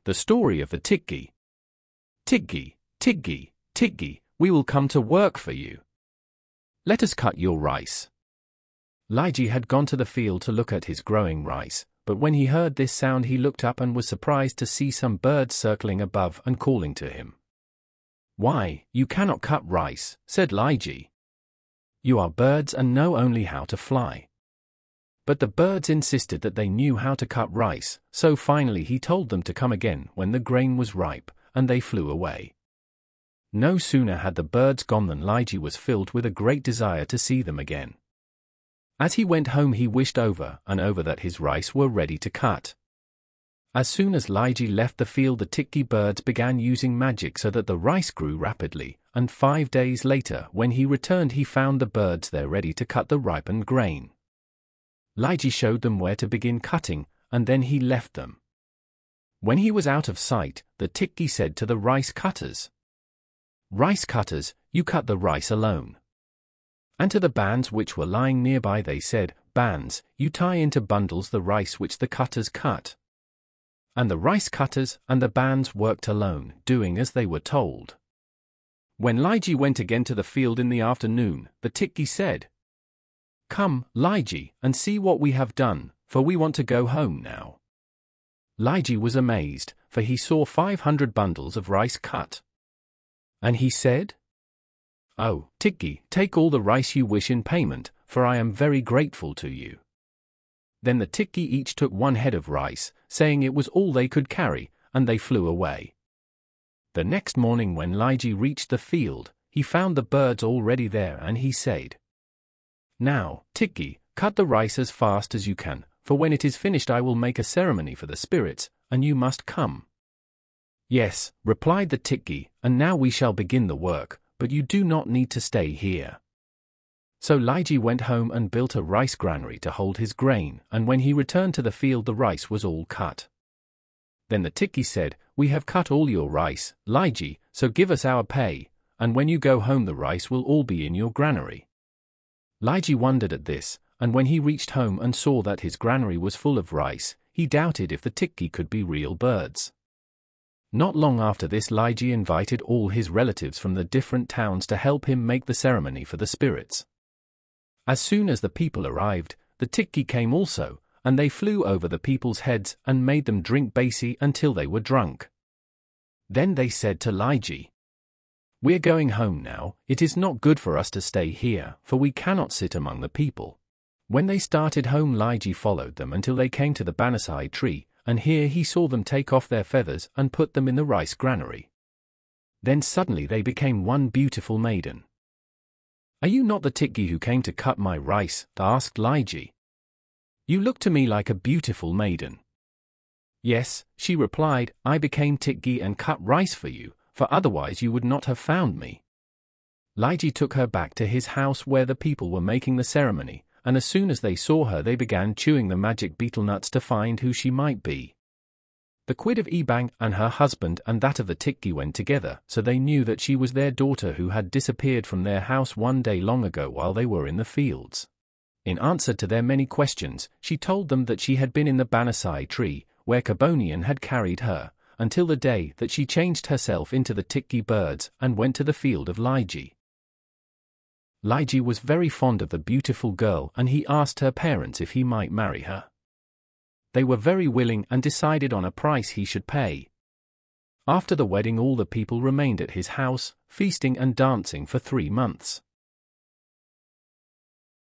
The story of the Tikgi. Tikgi, Tikgi, Tikgi, we will come to work for you. Let us cut your rice. Liji had gone to the field to look at his growing rice, but when he heard this sound he looked up and was surprised to see some birds circling above and calling to him. "Why, you cannot cut rice," said Liji. "You are birds and know only how to fly." But the birds insisted that they knew how to cut rice, so finally he told them to come again when the grain was ripe, and they flew away. No sooner had the birds gone than Liji was filled with a great desire to see them again. As he went home he wished over and over that his rice were ready to cut. As soon as Liji left the field the Tikgi birds began using magic so that the rice grew rapidly, and 5 days later when he returned he found the birds there ready to cut the ripened grain. Liji showed them where to begin cutting, and then he left them. When he was out of sight, the Tikgi said to the rice cutters, "Rice cutters, you cut the rice alone." And to the bands which were lying nearby they said, "Bands, you tie into bundles the rice which the cutters cut." And the rice cutters and the bands worked alone, doing as they were told. When Liji went again to the field in the afternoon, the Tikgi said, "Come, Liji, and see what we have done, for we want to go home now." Liji was amazed, for he saw 500 bundles of rice cut. And he said, "Oh, Tikgi, take all the rice you wish in payment, for I am very grateful to you." Then the Tikgi each took 1 head of rice, saying it was all they could carry, and they flew away. The next morning when Liji reached the field, he found the birds already there and he said, "Now, Tikgi, cut the rice as fast as you can, for when it is finished I will make a ceremony for the spirits, and you must come." "Yes," replied the Tikgi, "and now we shall begin the work, but you do not need to stay here." So Liji went home and built a rice granary to hold his grain, and when he returned to the field the rice was all cut. Then the Tikgi said, "We have cut all your rice, Liji, so give us our pay, and when you go home the rice will all be in your granary." Liji wondered at this, and when he reached home and saw that his granary was full of rice, he doubted if the Tikgi could be real birds. Not long after this Liji invited all his relatives from the different towns to help him make the ceremony for the spirits. As soon as the people arrived, the Tikgi came also, and they flew over the people's heads and made them drink basi until they were drunk. Then they said to Liji, "We're going home now, it is not good for us to stay here, for we cannot sit among the people." When they started home Liji followed them until they came to the banasai tree, and here he saw them take off their feathers and put them in the rice granary. Then suddenly they became one beautiful maiden. "Are you not the Tikgi who came to cut my rice?" asked Liji. "You look to me like a beautiful maiden." "Yes," she replied, "I became Tikgi and cut rice for you, for otherwise you would not have found me." Liji took her back to his house where the people were making the ceremony, and as soon as they saw her they began chewing the magic betel nuts to find who she might be. The quid of Ebang and her husband and that of the Tikgi went together, so they knew that she was their daughter who had disappeared from their house one day long ago while they were in the fields. In answer to their many questions, she told them that she had been in the banasai tree, where Kabonian had carried her, until the day that she changed herself into the Tikgi birds and went to the field of Liji. Liji was very fond of the beautiful girl and he asked her parents if he might marry her. They were very willing and decided on a price he should pay. After the wedding all the people remained at his house, feasting and dancing for 3 months.